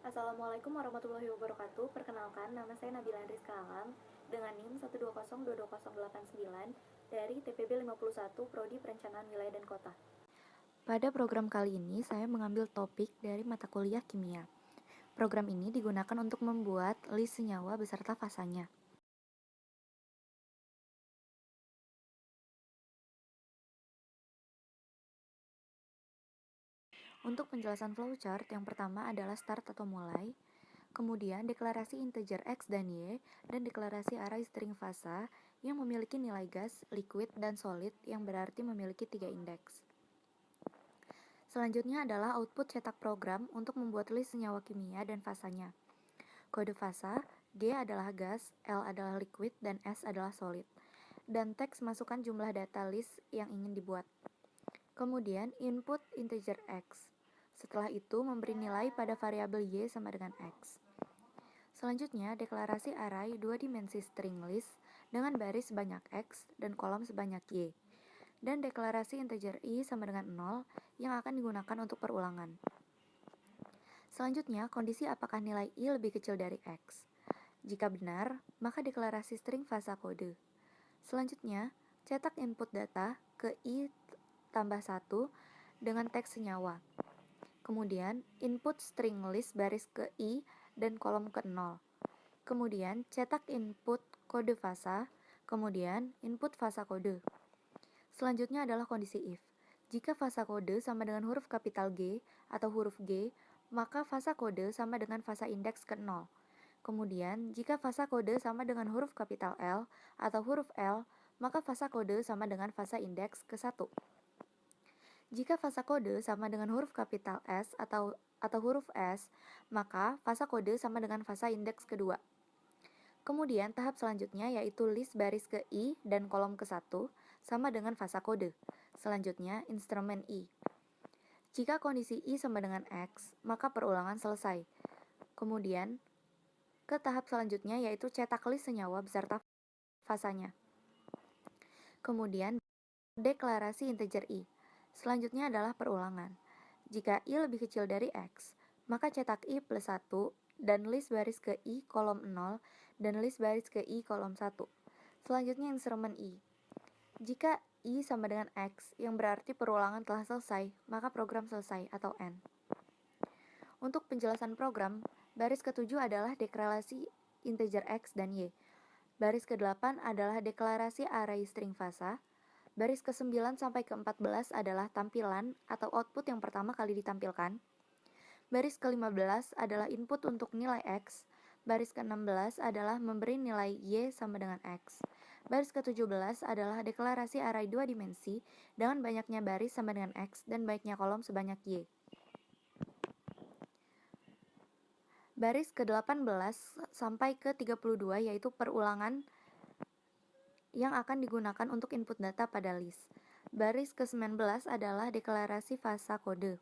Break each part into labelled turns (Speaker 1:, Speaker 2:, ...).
Speaker 1: Assalamualaikum warahmatullahi wabarakatuh. Perkenalkan, nama saya Nabila Rizka Alam dengan NIM 120220089 dari TPB 51 Prodi Perencanaan Wilayah dan Kota. Pada program kali ini, saya mengambil topik dari mata kuliah kimia. Program ini digunakan untuk membuat list senyawa beserta fasanya. Untuk penjelasan flowchart, yang pertama adalah start atau mulai, kemudian deklarasi integer X dan Y, dan deklarasi array string fasa yang memiliki nilai gas, liquid, dan solid yang berarti memiliki 3 indeks. Selanjutnya adalah output cetak program untuk membuat list senyawa kimia dan fasanya. Kode fasa, G adalah gas, L adalah liquid, dan S adalah solid. Dan teks masukkan jumlah data list yang ingin dibuat. Kemudian input integer X. Setelah itu memberi nilai pada variabel Y sama dengan X. Selanjutnya deklarasi array 2 dimensi string list dengan baris sebanyak X dan kolom sebanyak Y. Dan deklarasi integer I sama dengan 0 yang akan digunakan untuk perulangan. Selanjutnya, kondisi apakah nilai I lebih kecil dari X. Jika benar, maka deklarasi string fasa kode. Selanjutnya, cetak input data ke I tambah 1 dengan teks senyawa. Kemudian, input string list baris ke I dan kolom ke 0. Kemudian, cetak input kode fasa, kemudian input fasa kode. Selanjutnya adalah kondisi if. Jika fasa kode sama dengan huruf kapital G atau huruf G, maka fasa kode sama dengan fasa indeks ke 0. Kemudian, jika fasa kode sama dengan huruf kapital L atau huruf L, maka fasa kode sama dengan fasa indeks ke 1. Jika fasa kode sama dengan huruf kapital S atau huruf S, maka fasa kode sama dengan fasa indeks kedua. Kemudian tahap selanjutnya yaitu list baris ke I dan kolom ke 1 sama dengan fasa kode. Selanjutnya instrumen I. Jika kondisi I sama dengan X, maka perulangan selesai. Kemudian ke tahap selanjutnya yaitu cetak list senyawa beserta fasanya. Kemudian deklarasi integer I. Selanjutnya adalah perulangan. Jika I lebih kecil dari X, maka cetak I plus 1 dan list baris ke I kolom 0 dan list baris ke I kolom 1. Selanjutnya instrumen I. Jika I sama dengan X, yang berarti perulangan telah selesai, maka program selesai atau end. Untuk penjelasan program, baris ke-7 adalah deklarasi integer X dan Y. Baris ke-8 adalah deklarasi array string fasa. Baris ke-9 sampai ke-14 adalah tampilan atau output yang pertama kali ditampilkan. Baris ke-15 adalah input untuk nilai X. Baris ke-16 adalah memberi nilai Y sama dengan X. Baris ke-17 adalah deklarasi array 2 dimensi dengan banyaknya baris sama dengan X dan banyaknya kolom sebanyak Y. Baris ke-18 sampai ke-32 yaitu perulangan yang akan digunakan untuk input data pada list. Baris ke-19 adalah deklarasi fasa kode.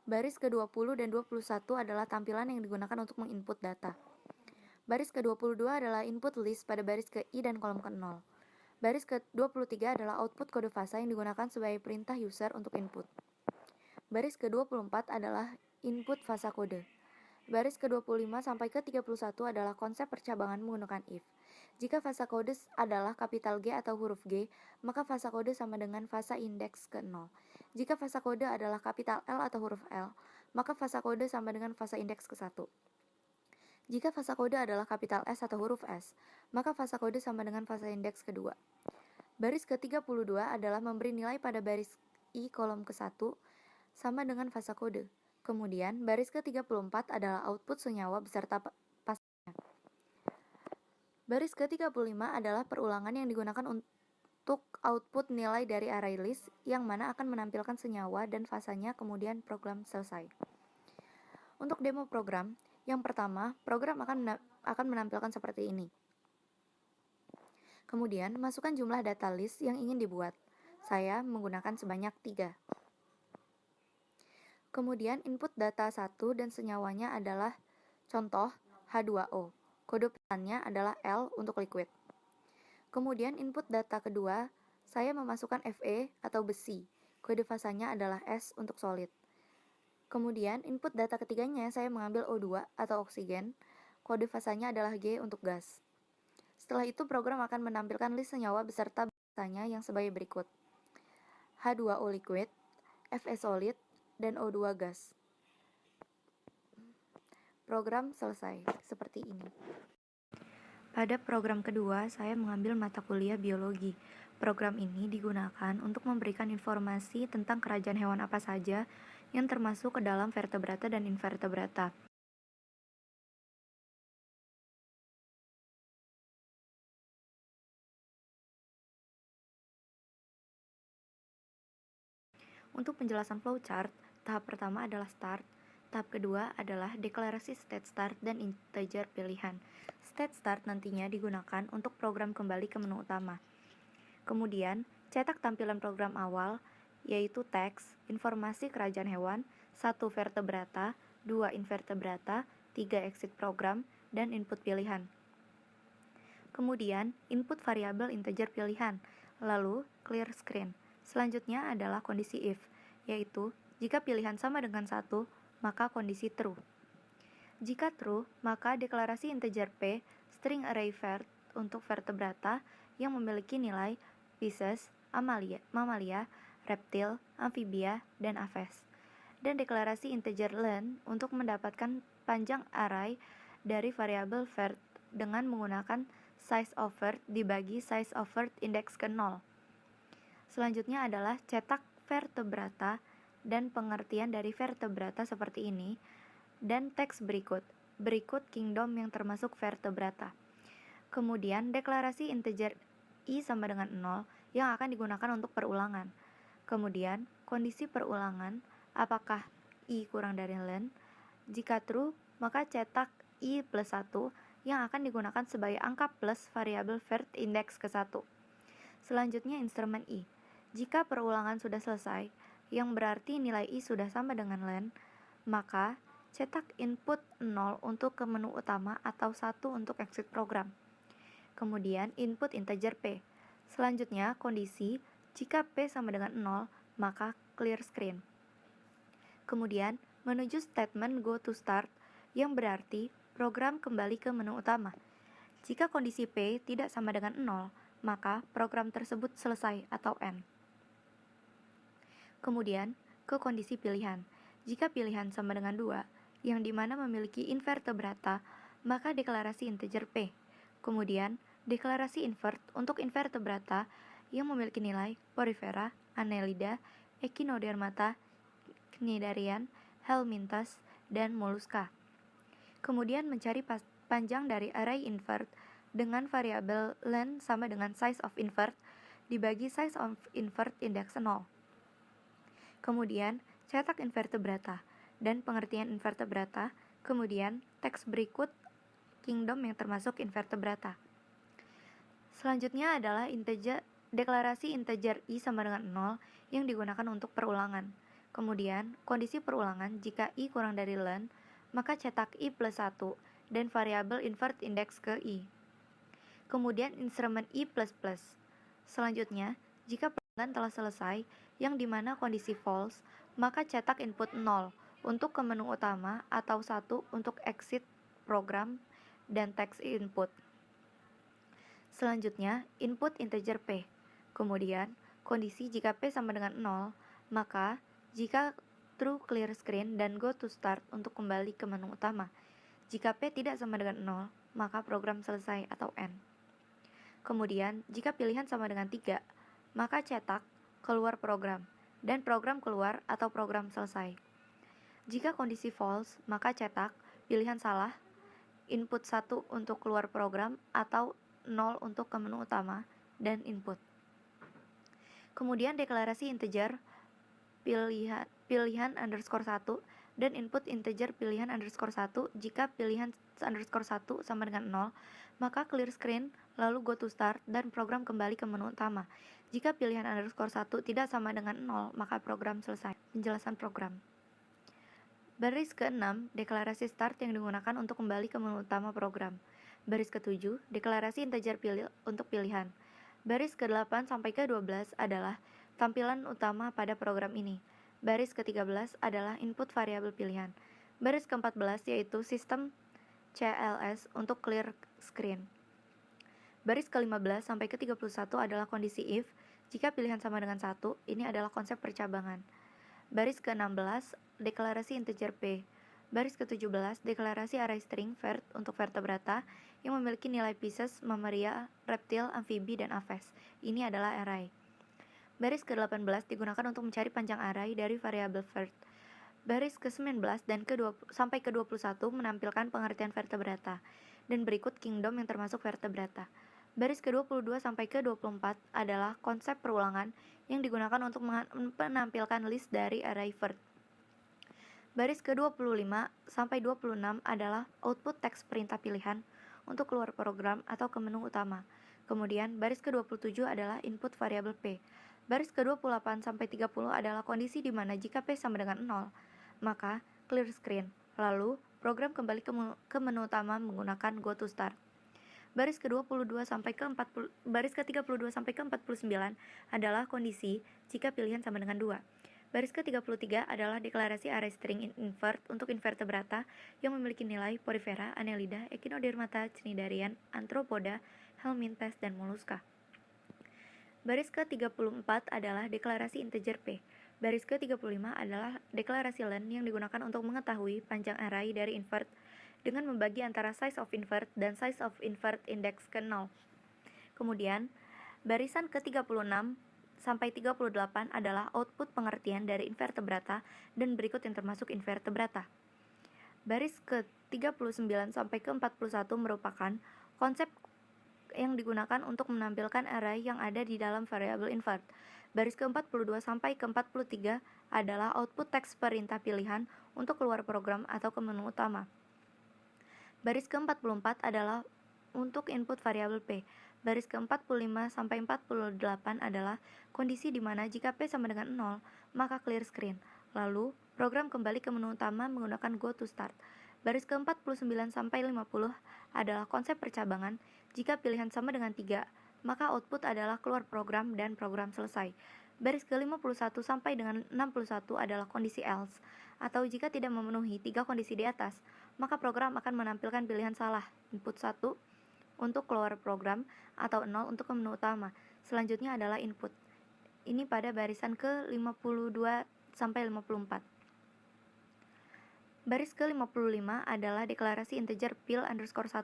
Speaker 1: Baris ke-20 dan 21 adalah tampilan yang digunakan untuk menginput data. Baris ke-22 adalah input list pada baris ke I dan kolom ke-0. Baris ke-23 adalah output kode fasa yang digunakan sebagai perintah user untuk input. Baris ke-24 adalah input fasa kode. Baris ke-25 sampai ke-31 adalah konsep percabangan menggunakan if. Jika fasa kode adalah kapital G atau huruf G, maka fasa kode sama dengan fasa indeks ke 0. Jika fasa kode adalah kapital L atau huruf L, maka fasa kode sama dengan fasa indeks ke 1. Jika fasa kode adalah kapital S atau huruf S, maka fasa kode sama dengan fasa indeks kedua. Baris ke-32 adalah memberi nilai pada baris I kolom ke 1 sama dengan fasa kode. Kemudian, baris ke-34 adalah output senyawa beserta fasanya. Baris ke-35 adalah perulangan yang digunakan untuk output nilai dari array list yang mana akan menampilkan senyawa dan fasanya, kemudian program selesai. Untuk demo program, yang pertama, program akan menampilkan seperti ini. Kemudian, masukkan jumlah data list yang ingin dibuat. Saya menggunakan sebanyak 3. Kemudian, input data 1 dan senyawanya adalah contoh H2O. Kode pesannya adalah L untuk liquid. Kemudian input data kedua, saya memasukkan Fe atau besi. Kode fasanya adalah S untuk solid. Kemudian, input data ketiganya saya mengambil O2 atau oksigen. Kode fasanya adalah G untuk gas. Setelah itu, program akan menampilkan list senyawa beserta basanya yang sebagai berikut. H2O liquid, Fe solid, dan O2 gas. Program selesai, seperti ini. Pada program kedua, saya mengambil mata kuliah biologi. Program ini digunakan untuk memberikan informasi tentang kerajaan hewan apa saja yang termasuk ke dalam vertebrata dan invertebrata. Untuk penjelasan flowchart, tahap pertama adalah start, tahap kedua adalah deklarasi state start dan integer pilihan. State start nantinya digunakan untuk program kembali ke menu utama. Kemudian, cetak tampilan program awal, yaitu teks, informasi kerajaan hewan, 1 vertebrata, 2 invertebrata, 3 exit program, dan input pilihan. Kemudian, input variabel integer pilihan, lalu clear screen. Selanjutnya adalah kondisi if, yaitu jika pilihan sama dengan 1, maka kondisi true. Jika true, maka deklarasi integer p, string array vert untuk vertebrata yang memiliki nilai Pisces, mamalia, reptil, amfibia, dan aves. Dan deklarasi integer len untuk mendapatkan panjang array dari variabel vert dengan menggunakan size of vert dibagi size of vert indeks ke 0. Selanjutnya adalah cetak vertebrata dan pengertian dari vertebrata seperti ini, dan teks berikut kingdom yang termasuk vertebrata. Kemudian deklarasi integer i sama dengan 0 yang akan digunakan untuk perulangan. Kemudian kondisi perulangan, apakah i kurang dari len? Jika true, maka cetak i plus 1 yang akan digunakan sebagai angka plus variabel vert indeks ke 1. Selanjutnya instrumen i. Jika perulangan sudah selesai, yang berarti nilai i sudah sama dengan len, maka cetak input 0 untuk ke menu utama atau 1 untuk exit program. Kemudian input integer p. Selanjutnya kondisi, jika p sama dengan 0, maka clear screen. Kemudian menuju statement go to start, yang berarti program kembali ke menu utama. Jika kondisi p tidak sama dengan 0, maka program tersebut selesai atau end. Kemudian ke kondisi pilihan. Jika pilihan sama dengan 2, yang dimana memiliki invertebrata, maka deklarasi integer p. Kemudian deklarasi invert untuk invertebrata yang memiliki nilai Porifera, Annelida, Echinodermata, Cnidarian, Helminthus, dan Mollusca. Kemudian mencari panjang dari array invert dengan variabel len sama dengan size of invert dibagi size of invert indeks 0. Kemudian cetak invertebrata dan pengertian invertebrata, kemudian teks berikut kingdom yang termasuk invertebrata. Selanjutnya adalah deklarasi integer i sama dengan 0 yang digunakan untuk perulangan. Kemudian kondisi perulangan, jika i kurang dari len, maka cetak i plus 1 dan variabel invert indeks ke i. Kemudian instrumen i++. Selanjutnya, jika perulangan telah selesai, yang dimana kondisi false, maka cetak input 0 untuk ke menu utama atau 1 untuk exit program dan teks input. Selanjutnya, input integer p. Kemudian, kondisi jika p sama dengan 0, maka jika true clear screen dan go to start untuk kembali ke menu utama. Jika p tidak sama dengan 0, maka program selesai atau end. Kemudian, jika pilihan sama dengan 3, maka cetak keluar program, dan program keluar atau program selesai. Jika kondisi false, maka cetak pilihan salah, input 1 untuk keluar program atau 0 untuk ke menu utama, dan input. Kemudian deklarasi integer pilihan underscore 1 dan input integer pilihan underscore 1. Jika pilihan underscore 1 sama dengan 0, maka clear screen, lalu go to start, dan program kembali ke menu utama. Jika pilihan underscore 1 tidak sama dengan 0, maka program selesai. Penjelasan program. Baris ke-6, deklarasi start yang digunakan untuk kembali ke menu utama program. Baris ke-7, deklarasi integer untuk pilihan. Baris ke-8 sampai ke-12 adalah tampilan utama pada program ini. Baris ke-13 adalah input variabel pilihan. Baris ke-14 yaitu sistem CLS untuk clear screen. Baris ke-15 sampai ke-31 adalah kondisi if. Jika pilihan sama dengan 1, ini adalah konsep percabangan. Baris ke-16, deklarasi integer P. Baris ke-17, deklarasi array string vert untuk vertebrata yang memiliki nilai pieces, mamalia, reptil, amfibi, dan aves. Ini adalah array. Baris ke-18 digunakan untuk mencari panjang array dari variabel vert. Baris ke-19 dan sampai ke-21 menampilkan pengertian vertebrata. Dan berikut kingdom yang termasuk vertebrata. Baris ke-22 sampai ke-24 adalah konsep perulangan yang digunakan untuk menampilkan list dari array vert. Baris ke-25 sampai 26 adalah output teks perintah pilihan untuk keluar program atau ke menu utama. Kemudian baris ke-27 adalah input variabel P. Baris ke-28 sampai 30 adalah kondisi di mana jika P sama dengan 0, maka clear screen. Lalu program kembali ke menu utama menggunakan go to start. Baris ke-32 sampai baris ke-32 sampai ke-49 adalah kondisi jika pilihan sama dengan 2. Baris ke-33 adalah deklarasi array string invert untuk invertebrata yang memiliki nilai Porifera, Annelida, Echinodermata, Cnidarian, Arthropoda, Helminthes, dan Mollusca. Baris ke-34 adalah deklarasi integer P. Baris ke-35 adalah deklarasi len yang digunakan untuk mengetahui panjang array dari invert dengan membagi antara size of invert dan size of invert index ke 0. Kemudian, barisan ke-36 sampai 38 adalah output pengertian dari invertebrata dan berikut yang termasuk invertebrata. Baris ke-39 sampai ke-41 merupakan konsep yang digunakan untuk menampilkan array yang ada di dalam variabel invert. Baris ke-42 sampai ke-43 adalah output teks perintah pilihan untuk keluar program atau ke menu utama. Baris ke-44 adalah untuk input variabel P. Baris ke-45 sampai 48 adalah kondisi di mana jika P sama dengan 0, maka clear screen. Lalu, program kembali ke menu utama menggunakan go to start. Baris ke-49 sampai 50 adalah konsep percabangan. Jika pilihan sama dengan 3, maka output adalah keluar program dan program selesai. Baris ke-51 sampai dengan 61 adalah kondisi else, atau jika tidak memenuhi 3 kondisi di atas, maka program akan menampilkan pilihan salah, input 1 untuk keluar program atau 0 untuk ke menu utama. Selanjutnya adalah input. Ini pada barisan ke-52 sampai 54. Baris ke-55 adalah deklarasi integer pil underscore 1.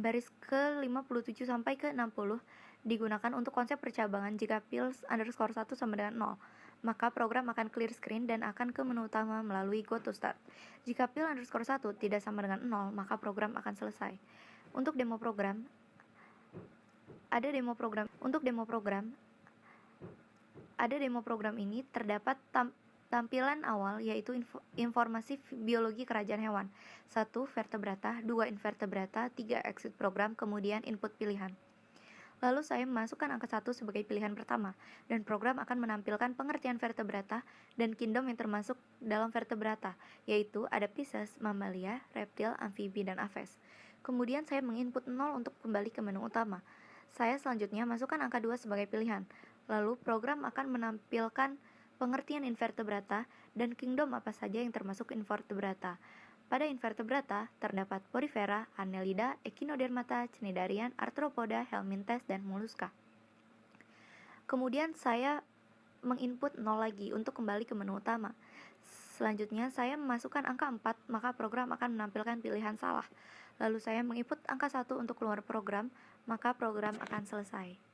Speaker 1: Baris ke-57 sampai ke-60 digunakan untuk konsep percabangan jika pil underscore 1 sama dengan 0. Maka program akan clear screen dan akan ke menu utama melalui go to start. Jika pil underscore 1 tidak sama dengan 0, maka program akan selesai. Untuk demo program, Untuk demo program ini terdapat tampilan awal yaitu informasi biologi kerajaan hewan. 1. Vertebrata, 2. Invertebrata, 3. Exit program, kemudian input pilihan. Lalu saya memasukkan angka 1 sebagai pilihan pertama, dan program akan menampilkan pengertian vertebrata dan kingdom yang termasuk dalam vertebrata, yaitu ada Pisces, Mammalia, Reptil, Amfibi, dan Aves. Kemudian saya menginput 0 untuk kembali ke menu utama. Saya selanjutnya masukkan angka 2 sebagai pilihan. Lalu program akan menampilkan pengertian invertebrata dan kingdom apa saja yang termasuk invertebrata. Pada invertebrata terdapat Porifera, Annelida, Echinodermata, Cnidarian, Arthropoda, Helminthes, dan Mollusca. Kemudian saya menginput 0 lagi untuk kembali ke menu utama. Selanjutnya saya memasukkan angka 4, maka program akan menampilkan pilihan salah. Lalu saya menginput angka 1 untuk keluar program, maka program akan selesai.